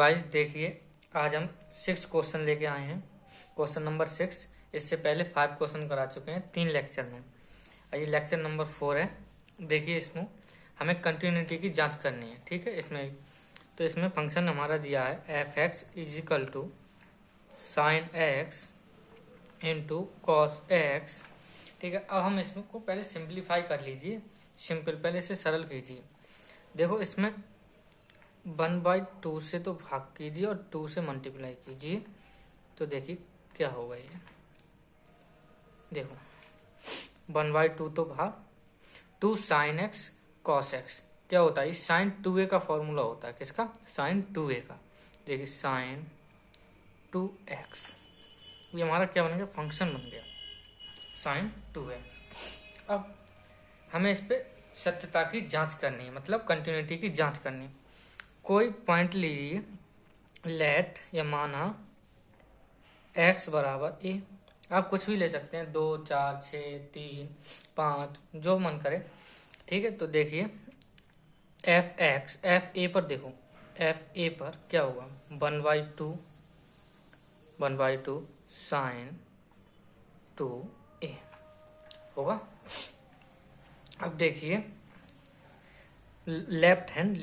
Guys देखिए, आज हम 6 क्वेश्चन लेके आए हैं। Question number 6। इससे पहले 5 क्वेश्चन करा चुके हैं 3 लेक्चर में। ये लेक्चर नंबर 4 है। देखिए, इसमें हमें कंटिन्यूटी की जांच करनी है। ठीक है, इसमें तो इसमें फंक्शन हमारा दिया है f x is equal to sine x into cos x. ठीक है, अब हम इसमें को पहले सिंप्लीफाई कर लीजिए। पहले इसे सरल कीजिए। देखो, इसमें 1/2 से तो भाग कीजिए और 2 से मल्टीप्लाई कीजिए, तो देखिए क्या होगा। ये देखो, 1/2 तो भाग 2 साइन एक्स कॉस एक्स क्या होता है। साइन 2a का फॉर्मूला होता है। किसका? साइन 2a का। देखिए, साइन 2x ये हमारा क्या बन गया? फंक्शन बन गया साइन 2x। अब हमें इस पे सत्यता की जांच करनी है, मतलब कंटिन्यूटी की जांच करनी है। कोई पॉइंट लीजिए, लेट या माना x बराबर a। आप कुछ भी ले सकते हैं, 2, 4, 6, 3, 5, जो मन करे। ठीक है, तो देखिए एफ एक्स एफ ए पर देखो, एफ ए पर क्या होगा? 1/2 साइन 2a होगा। अब देखिए लेफ्ट हैंड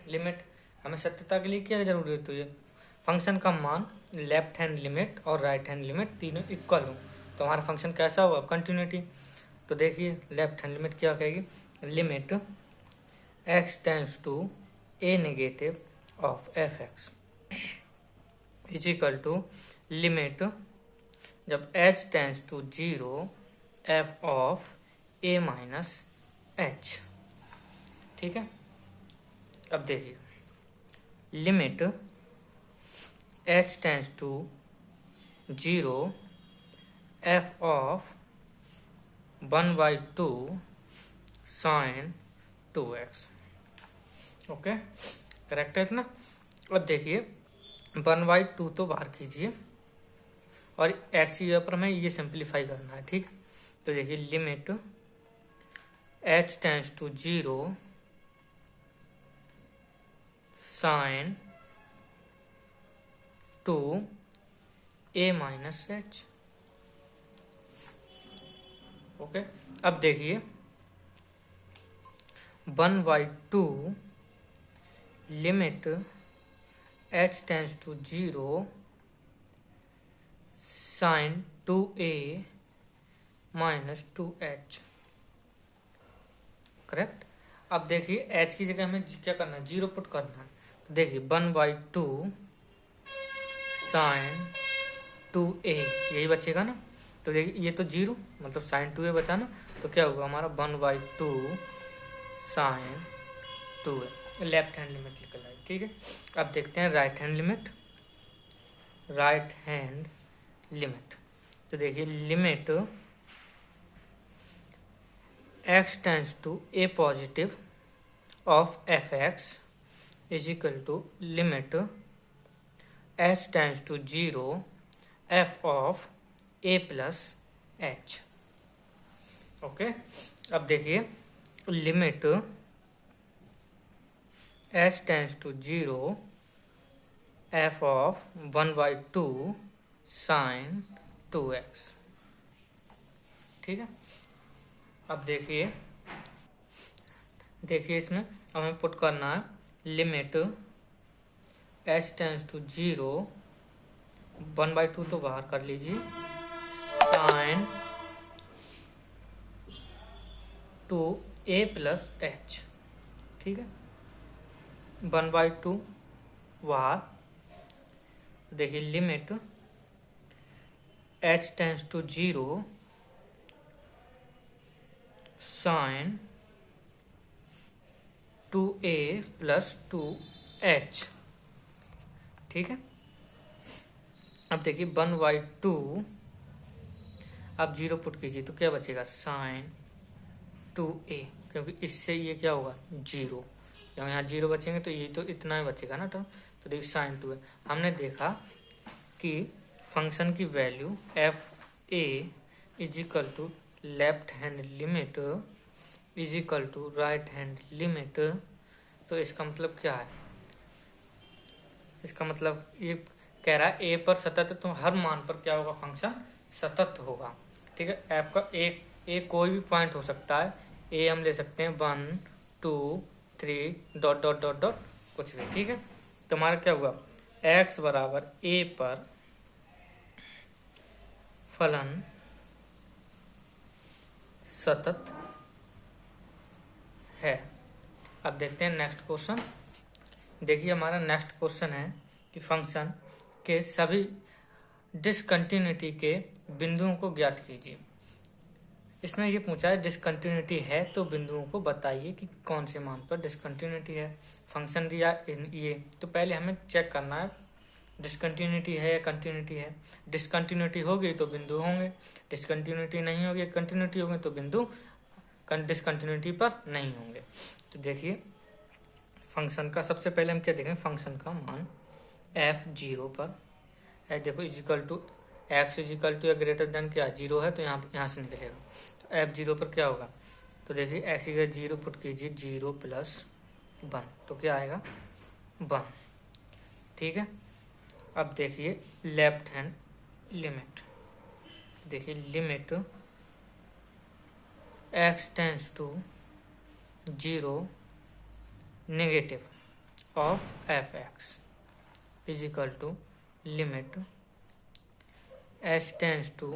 लिमिट हमें सत्यता के लिए क्या जरूरी होती है? फंक्शन का मान लेफ्ट हैंड लिमिट और राइट हैंड लिमिट तीनों इक्वल हो तो हमारा फंक्शन कैसा होगा? कंटिन्यूटी। तो देखिए लेफ्ट हैंड लिमिट क्या कहेगी? Limit x tends to a negative of F x is equal to limit जब h tends to 0 f of a minus h। ठीक है, अब देखिए limit h tends to 0 f of 1/2 sine 2x। Okay, correct है इतना। अब देखिए 1/2 तो बाहर कीजिए और x की जगह पर हमें ये सिंप्लीफाई करना है। ठीक, तो देखिए limit h tends to 0 sine 2a minus h। Okay, अब देखिए 1/2 limit h tends to 0 sine 2a minus 2h। Correct. अब देखिए h की जगह हमें क्या करना है? 0 पुट करना है। तो देखिए 1/2 साइन 2a यही बचेगा ना। तो देखिए ये तो 0 मतलब साइन 2a बचा ना, तो क्या होगा हमारा? 1/2 sign 2a। Left hand limit निकल आई। ठीक है, अब देखते हैं राइट हैंड लिमिट। तो देखिए limit x tends to a positive of F x is equal to limit h tends to 0 f of a plus h। Okay, अब देखिए limit h tends to 0 f of 1/2 sine 2x। ठीक है, अब देखिए इसमें हमें पुट करना है लिमिट h टेंस टू 0 1/2 तो बाहर कर लीजिए साइन 2a प्लस h। ठीक है, 1/2 बाहर। देखिए limit h tends to 0 sine 2a plus 2h। ठीक है, अब देखिए 1/2 आप 0 पुट कीजिए तो क्या बचेगा? साइन 2a, क्योंकि इससे ये क्या होगा? 0। यहाँ 0 बचेंगे तो ये तो इतना ही बचेगा ना टर्म। तो देखिए साइन 2a। हमने देखा कि फंक्शन की value f a is equal to left hand limit is equal to right hand limit तो इसका मतलब क्या है, इसका मतलब ये कह रहा है ए पर सतत है, तो हर मान पर क्या होगा, फंक्शन सतत होगा। ठीक है, एफ का एक कोई भी पॉइंट हो सकता है, ए हम ले सकते हैं 1 2 3 डॉट डॉट डॉट डॉट कुछ भी। ठीक है, तो हमारा क्या हुआ, एक्स बराबर ए पर फलन सतत है। अब देखते हैं नेक्स्ट क्वेश्चन। देखिए हमारा नेक्स्ट क्वेश्चन है कि फंक्शन के सभी डिसकंटिन्यूटी के बिंदुओं को ज्ञात कीजिए। इसमें ये पूछा है डिसकंटिन्यूटी है तो बिंदुओं को बताइए कि कौन से मान पर डिसकंटिन्यूटी है। फंक्शन दिया ये, तो पहले हमें चेक करना है डिसकंटिन्यूटी है या कंटिन्यूटी है। डिसकंटिन्यूटी होगी तो बिंदु होंगे, डिसकंटिन्यूटी नहीं होगी, कंटिन्यूटी होगी तो बिंदु डिसकंटिन्यूटी पर नहीं होंगे। तो देखिए फंक्शन का सबसे पहले हम क्या देखें, फंक्शन का मान f0 पर है, देखो is equal to x is equal to या ग्रेटर देन क्या 0 है, तो यहाँ से निकलेगा। तो f0 पर क्या होगा, तो देखिए एक्स इक्वल 0 पुट कीजिए, 0 + 1 तो क्या आएगा 1। ठीक है, अब देखिए लेफ्ट हैंड लिमिट, देखिए limit x tends to 0 negative of f(x) is equal to limit h tends to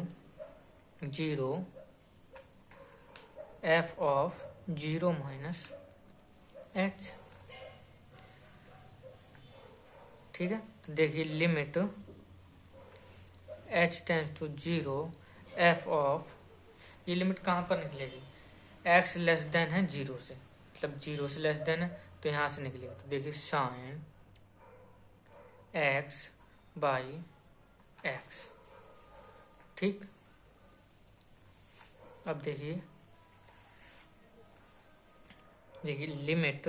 0 f of 0 minus h। ठीक है, तो देखिए limit h tends to 0 f of, ये लिमिट कहाँ पर निकलेगी, x लेस देन है 0 से, मतलब 0 से लेस देन है तो यहाँ से निकलेगा। तो देखिए साइन x बाई x। ठीक, अब देखिए limit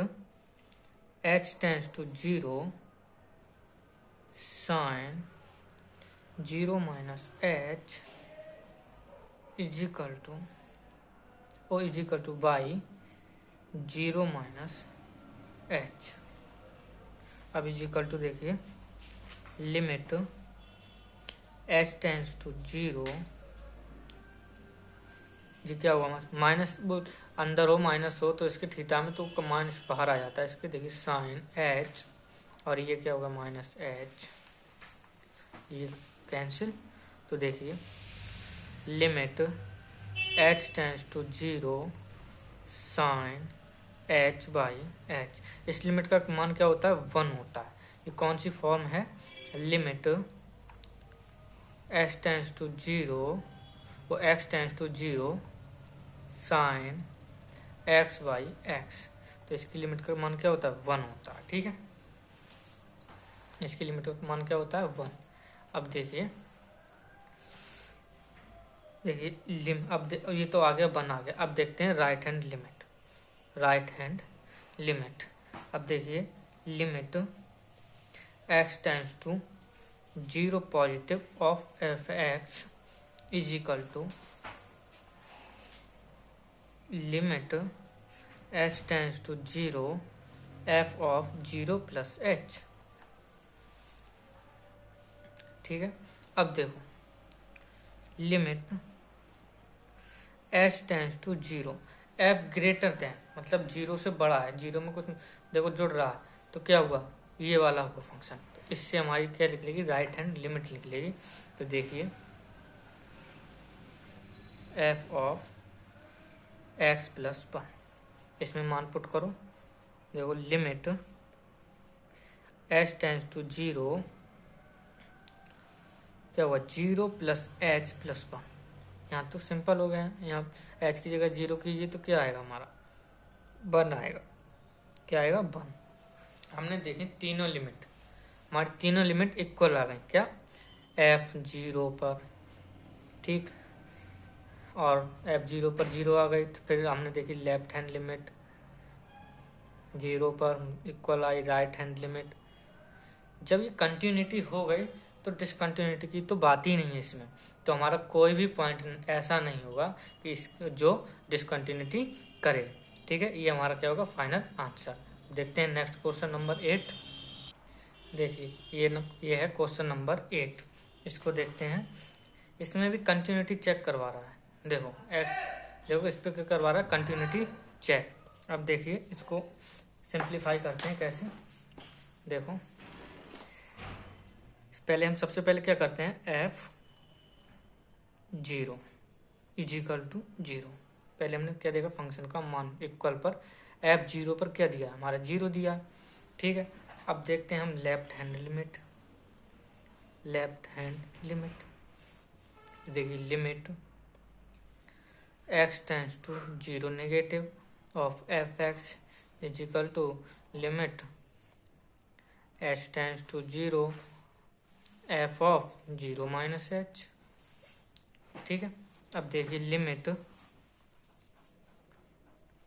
h tends to 0 sine 0 minus h is equal to by 0 minus h। अब इजिकल टू देखिए लिमिट h टेंस टू 0, ये क्या हुआ माइनस, अंदर हो माइनस हो तो इसके थीटा में तो माइनस बाहर आ जाता है इसके, देखिए साइन h और ये क्या होगा माइनस h, ये कैंसिल। तो देखिए limit h tends to 0 sine h by h, इस लिमिट का मान क्या होता है 1 होता है। ये कौन सी फॉर्म है, लिमिट h टेंस टू 0 वो x tends to 0 sine x by x, तो इसकी लिमिट का मान क्या होता है 1 होता है। ठीक है, इसकी लिमिट का मान क्या होता है 1। अब देखिए अब ये तो आ गया 1 आ गया। अब देखते हैं राइट हैंड लिमिट। अब देखिए limit x tends to 0 positive of f(x) is equal to limit h tends to 0 f of 0 plus h। ठीक है, अब देखो limit h tends to 0 f greater than, मतलब 0 से बड़ा है, 0 में कुछ देखो जुड़ रहा है तो क्या हुआ, ये वाला होगा फंक्शन। तो इससे हमारी क्या लिख लेगी, राइट हैंड लिमिट लिख लेगी। तो देखिए f ऑफ x प्लस 1, इसमें मान पुट करो, देखो लिमिट h टेंस टू 0 क्या हुआ 0 प्लस h प्लस 1। यहाँ तो सिंपल हो गया, यहाँ h की जगह 0 कीजिए तो क्या आएगा हमारा 1 आएगा। क्या आएगा 1। हमने देखे तीनों लिमिट, हमारी तीनों लिमिट इक्वल आ गई, क्या f0 पर, ठीक, और f0 पर 0 आ गई। तो फिर हमने देखी लेफ्ट हैंड लिमिट 0 पर इक्वल आई राइट हैंड लिमिट। जब ये कंटिन्यूटी हो गई तो डिसकंटिन्यूटी की तो बात ही नहीं है इसमें, तो हमारा कोई भी पॉइंट ऐसा नहीं होगा कि जो डिसकंटिन्यूटी करे। ठीक है, ये हमारा क्या होगा फाइनल आंसर। देखते हैं नेक्स्ट क्वेश्चन नंबर 8। देखिए ये है क्वेश्चन नंबर 8। इसको देखते हैं। इसमें भी कंटिन्यूटी चेक करवा रहा है। देखो इस पे क्या करवा रहा है, कंटिन्यूटी चेक। अब देखिए इसको सिंप्लीफाई करते हैं कैसे। देखो पहले हम सबसे पहले क्या करते हैं, f0 इजिकल टू 0। पहले हमने क्या देखा, फंक्शन का मान इक्वल पर f0 पर क्या दिया, हमारा 0 दिया। ठीक है, अब देखते हैं हम लेफ्ट हैंड लिमिट। देखिए limit x tends to 0 negative of f(x) is equal to limit h tends to 0 f of 0 minus h। ठीक है, अब देखिए limit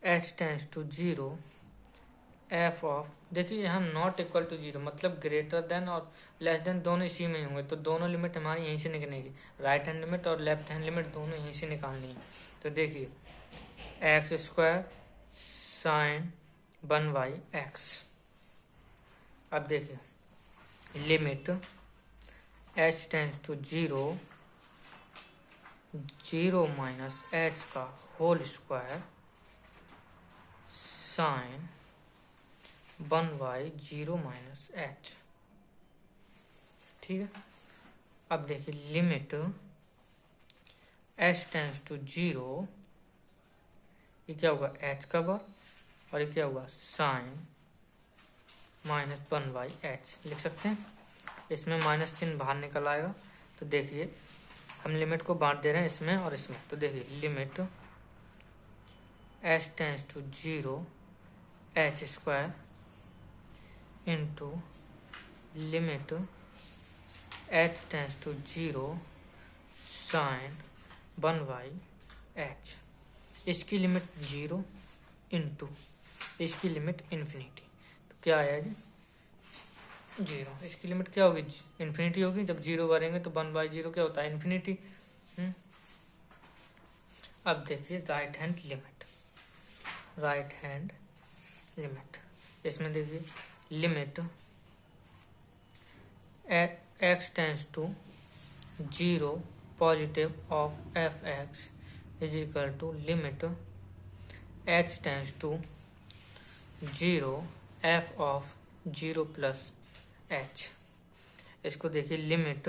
h tends to 0 f of, देखिए यहाँ नॉट इक्वल टू 0 मतलब ग्रेटर देन और less than दोनों इसी में होंगे, तो दोनों लिमिट हमारी यहीं से निकलेगी। राइट हैंड लिमिट और लेफ्ट हैंड लिमिट दोनों यहीं से निकालनी है। तो देखिए x² साइन 1/x। अब देखिए limit h tends to 0 minus h का whole square sine 1/0 minus h। ठीक है, अब देखिए लिमिट h टेंस टू 0, ये क्या होगा h का वर्ग और ये क्या होगा साइन माइनस 1/h लिख सकते हैं। इसमें माइनस चिन्ह बाहर निकल आएगा। तो देखिए हम लिमिट को बांट दे रहे हैं इसमें और इसमें। तो देखिए limit h tends to 0 h² into limit h tends to 0 sine 1/h। इसकी लिमिट 0 इंटू इसकी लिमिट इन्फिनिटी। तो क्या आया जी 0। इसकी लिमिट क्या होगी, इन्फिनिटी होगी। जब 0 भरेंगे तो 1/0 क्या होता है, इन्फिनिटी। अब देखिए राइट हैंड लिमिट। इसमें देखिए limit x tends to 0 positive of f(x) is equal to limit h tends to 0 f of 0 plus h। इसको देखिए लिमिट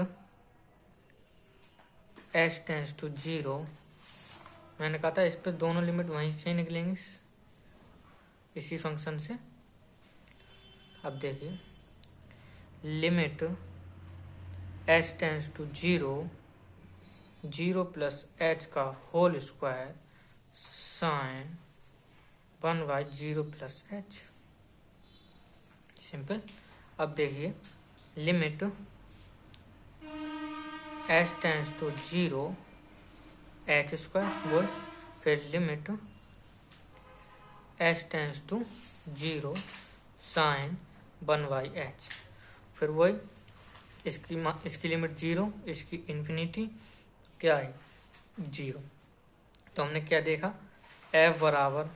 h टेंस टू 0, मैंने कहा था इस पे दोनों लिमिट वहीं से निकलेंगी इसी फंक्शन से। अब देखिए limit h tends to 0 plus h का whole square sine 1/0 plus h। Simple. अब देखिए limit h tends to 0 h² वो, फिर limit h tends to 0 sine 1/h, फिर वही इसकी लिमिट 0, इसकी इन्फिनिटी, क्या है 0। तो हमने क्या देखा, f बराबर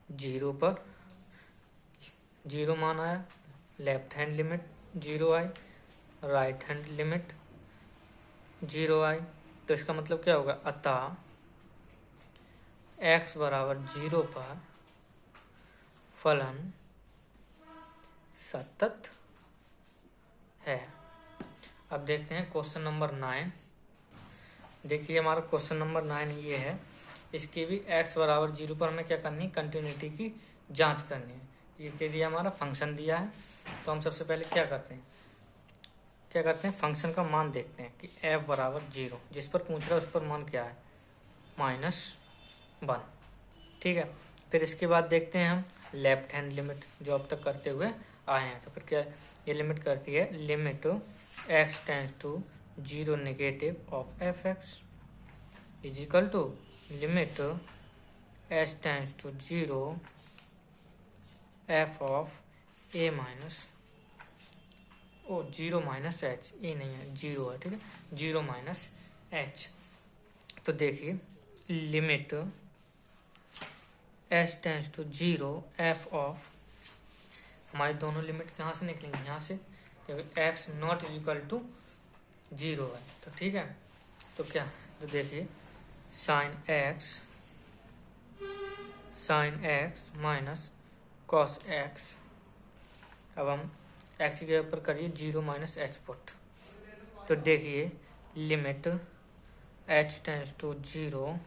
0 पर 0 मान आया, लेफ्ट हैंड लिमिट 0 आई, राइट हैंड लिमिट 0 आई। तो इसका मतलब क्या होगा, अतः x बराबर 0 पर फलन सतत है। अब देखते हैं क्वेश्चन नंबर 9। देखिए हमारा क्वेश्चन नंबर 9 ये है। इसकी भी x बराबर 0 पर हमें क्या करनी है, कंटिन्यूटी की जांच करनी है। ये क्या दिया, हमारा फंक्शन दिया है। तो हम सबसे पहले क्या करते हैं, फंक्शन का मान देखते हैं कि f बराबर 0, जिस पर पूछ रहा है उस पर मान क्या है, -1। ठीक है, फिर इसके बाद देखते हैं हम लेफ्ट हैंड लिमिट जो अब तक करते हुए आए हैं। तो फिर क्या ये लिमिट करती है, limit x tends to 0 negative of f(x) is equal to limit h tends to 0 f of a minus 0 minus h, ये नहीं है 0 है, ठीक है 0 माइनस h। तो देखिए limit h tends to 0 f of हमारी दोनों लिमिट कहाँ से निकलेंगे, यहाँ से, क्योंकि x not is equal to 0 है। तो ठीक है, तो क्या, तो देखिए sine x minus cos x. अब हम x के ऊपर करिए 0 माइनस एच पुट। तो देखिए limit h tends to 0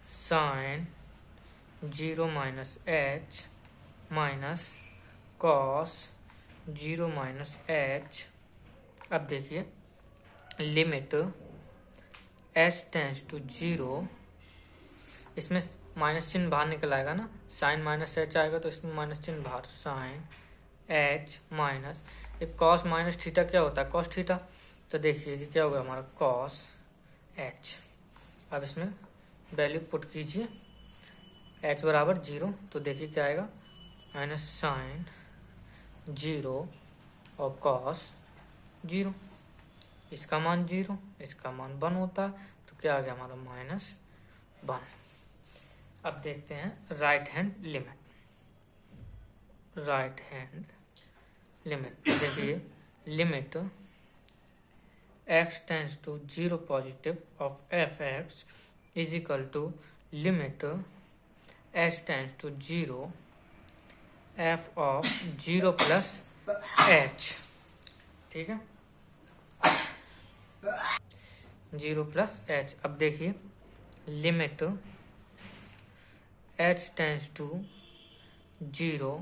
sine 0 minus h minus cos 0 minus h. अब देखिए लिमिट h टेंस टू 0, इसमें माइनस चिन्ह बाहर निकल आएगा ना, साइन माइनस एच आएगा तो इसमें माइनस चिन्ह बाहर, साइन एच माइनस एक कॉस माइनस थीटा क्या होता है, कॉस थीटा। तो देखिए क्या होगा हमारा कॉस एच। अब इसमें वैल्यू पुट कीजिए, एच बराबर 0, तो देखिए क्या आएगा, माइनस साइन 0 और कॉस 0। इसका मान 0, इसका मान 1 होता है, तो क्या आ गया हमारा -1। अब देखते हैं right hand limit. Right hand limit देखिए limit x tends to 0 positive of F x is equal to limit h tends to 0 f of 0 plus h। ठीक है, 0 प्लस h। अब देखिए limit h tends to 0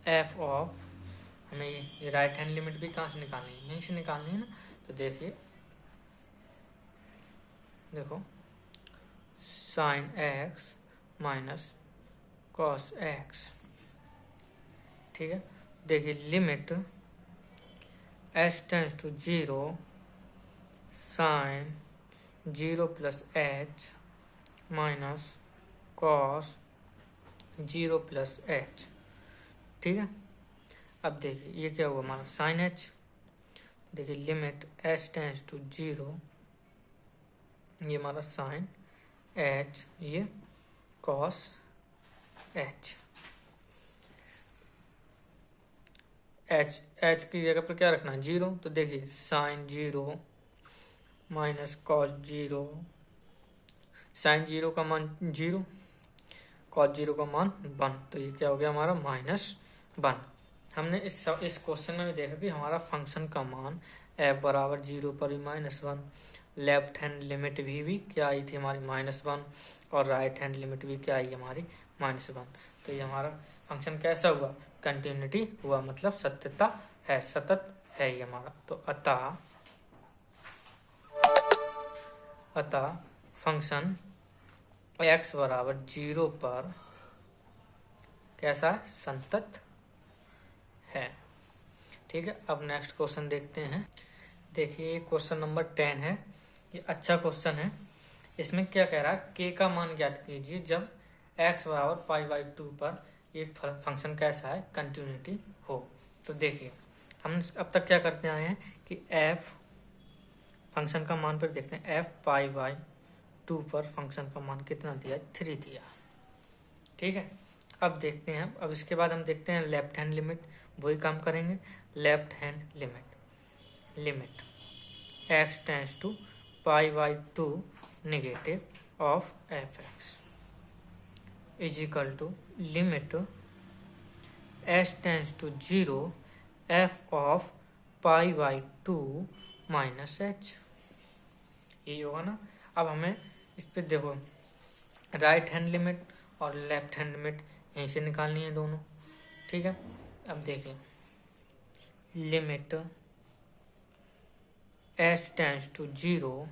f of, हमें ये right hand limit भी कहाँ से निकालनी है, यहीं से निकालनी है ना। तो देखिए देखो sine x minus cos x. ठीक है, देखिए limit h tends to 0 sine 0 plus h minus cos 0 plus h। ठीक है, अब देखिए ये क्या हुआ हमारा साइन h। देखिए लिमिट h टेंस टू 0, ये हमारा साइन h, ये कॉस h। h की जगह पर क्या रखना है 0, तो देखिए साइन 0 माइनस कॉस 0, साइन 0 का मान 0, कॉस 0 का मान 1, तो ये क्या हो गया हमारा -1। हमने इस क्वेश्चन में भी देखा कि हमारा फंक्शन का मान f बराबर 0 पर ही -1, लेफ्ट हैंड लिमिट भी क्या आई थी हमारी -1, और राइट हैंड लिमिट भी क्या आई हमारी -1। तो ये हमारा फंक्शन कैसा हुआ, कंटिन्यूटी हुआ, मतलब सत्यता है, सतत है ये हमारा। तो अतः फंक्शन x बराबर 0 पर कैसा है, संतत है। ठीक है, अब नेक्स्ट क्वेश्चन देखते हैं। देखिए क्वेश्चन नंबर 10 है, ये अच्छा क्वेश्चन है। इसमें क्या कह रहा है, k का मान ज्ञात कीजिए जब x बराबर π/2 पर एक फंक्शन कैसा है, कंटिन्यूटी हो। तो देखिए हम अब तक क्या करते आए हैं कि f फंक्शन का मान पर देखते हैं, f π/2 पर फंक्शन का मान कितना दिया, 3 दिया। ठीक है, अब देखते हैं, अब इसके बाद हम देखते हैं लेफ्ट हैंड लिमिट, वही काम करेंगे। Left hand limit x tends to π/2 negative of F x is equal to limit h tends to 0 f of π/2 minus h। यही होगा ना। अब हमें इस पे देखो राइट हैंड लिमिट और लेफ्ट हैंड लिमिट यहीं से निकालनी है दोनों। ठीक है, अब देखिए limit h tends to 0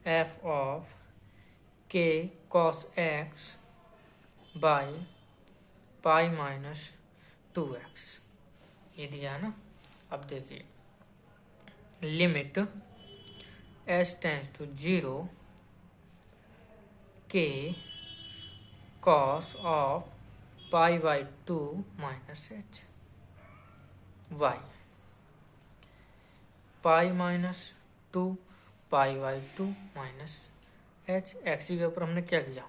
f of k cos x by π-2x, ये दिया है ना। अब देखिए limit h tends to 0 k cos of π/2 minus h y, π-2 π/2 minus h। x के ऊपर हमने क्या किया,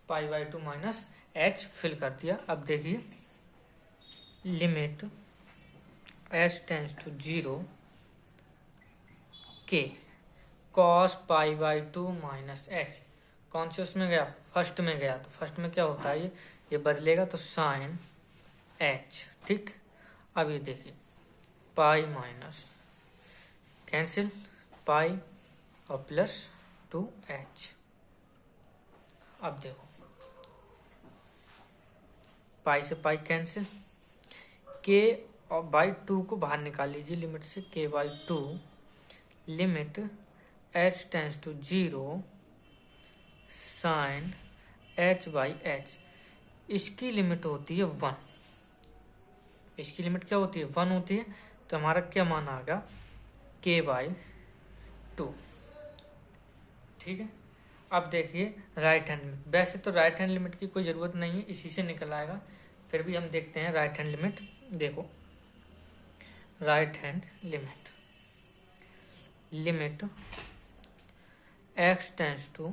π/2 माइनस एच फिल कर दिया। अब देखिए लिमिट एच टेंस टू 0 के cos pi by 2 minus H. कौन से उसमें गया? फर्स्ट में गया। तो फर्स्ट में क्या होता है, ये बदलेगा तो साइन एच। ठीक, अब ये देखिए पाई माइनस कैंसिल, पाई और प्लस 2h। अब देखो पाई से पाई कैंसिल, के और बाई 2 को बाहर निकाल लीजिए लिमिट से, k by 2 limit h tends to 0 sine h by h। इसकी लिमिट होती है 1। इसकी लिमिट क्या होती है? 1 होती है। तो हमारा क्या मान आ गया? k by 2। ठीक है, अब देखिए राइट हैंड लिमिट। वैसे तो राइट हैंड लिमिट की कोई ज़रूरत नहीं है, इसी से निकल आएगा। फिर भी हम देखते हैं राइट हैंड लिमिट। देखो right hand limit, limit x tends to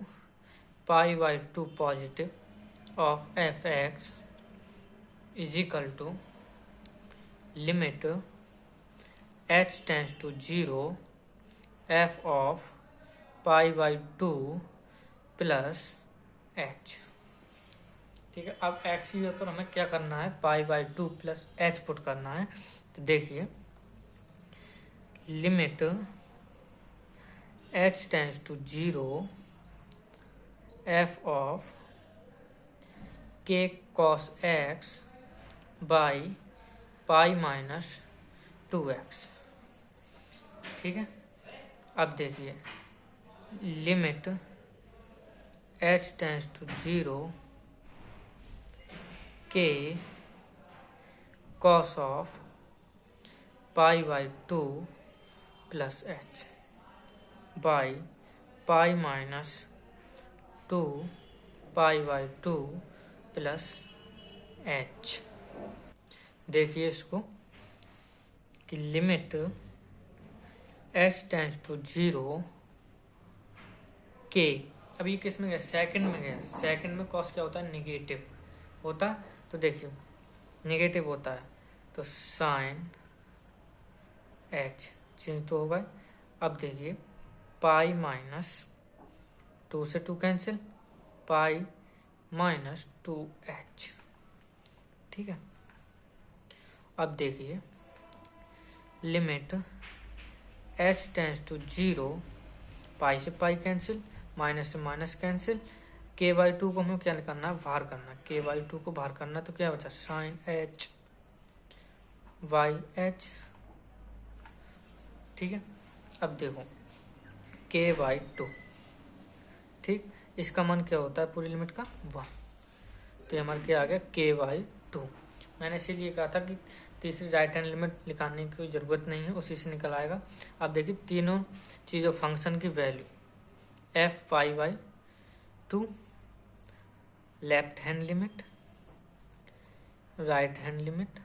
pi by 2 positive of F x is equal to limit h tends to 0 f of pi by 2 plus h। ठीक है, अब x की जगह पर हमें क्या करना है? Pi by 2 plus h put करना है। तो देखिए limit h tends to 0 f of k cos x by pi minus 2x। ठीक है, अब देखिए limit h tends to 0 k cos of pi by 2 plus h by pi minus 2 pi by 2 plus h। देखिए इसको कि limit h tends to 0 k, अब ये किस में गया? सेकंड में गया। सेकंड में कॉस क्या होता है? निगेटिव होता है। तो देखिए निगेटिव होता है तो साइन h चेंज तो होगा। अब देखिए पाई माइनस 2 से 2 कैंसिल, पाई माइनस 2h। ठीक है, अब देखिए लिमिट h टेंस टू 0 पाई से पाई कैंसिल, माइनस से माइनस कैंसिल, k बाई 2 को हमें क्या करना है? बाहर करना है। k बाई 2 को बाहर करना है तो क्या बचा? Sign h Y h। ठीक है, अब देखो k बाई 2। ठीक, इसका मान क्या होता है पूरी लिमिट का? 1। तो हमारे क्या आ गया? k by 2। मैंने इसीलिए कहा था कि तीसरी राइट हैंड लिमिट निकालने की कोई ज़रूरत नहीं है, उसी से निकल आएगा। अब देखिए तीनों चीज़ों फंक्शन की value f pi by 2, left hand limit, right hand limit.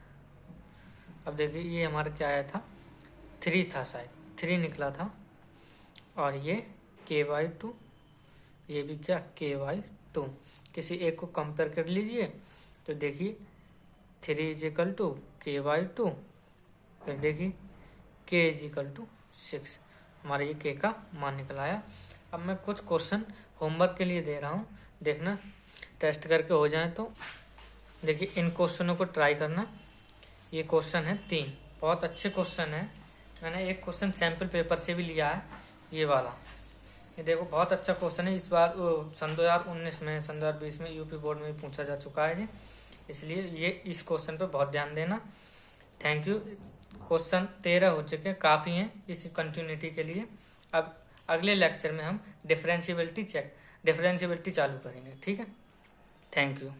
अब देखिए ये हमारा क्या आया था? 3 था, शायद 3 निकला था। और ये k बाई 2, ये भी क्या? k by 2। किसी एक को कंपेयर कर लीजिए तो देखिए 3 is equal to k by 2, फिर देखिए k इज इक्वल टू 6। हमारा ये k का मान निकल आया। अब मैं कुछ क्वेश्चन होमवर्क के लिए दे रहा हूँ, देखना टेस्ट करके हो जाए तो। देखिए इन क्वेश्चनों को ट्राई करना। ये क्वेश्चन है 3, बहुत अच्छे क्वेश्चन है। मैंने एक क्वेश्चन सैम्पल पेपर से भी लिया है, ये वाला। ये देखो बहुत अच्छा क्वेश्चन है। इस बार सन 2019 में, सन 2020 में यूपी बोर्ड में भी पूछा जा चुका है ये, इसलिए ये इस क्वेश्चन पे बहुत ध्यान देना। Thank you. क्वेश्चन 13 हो चुके हैं, काफ़ी हैं इस कंटिन्यूटी के लिए। अब अगले लेक्चर में हम डिफरेंशिएबिलिटी चालू करेंगे। ठीक है, थैंक यू।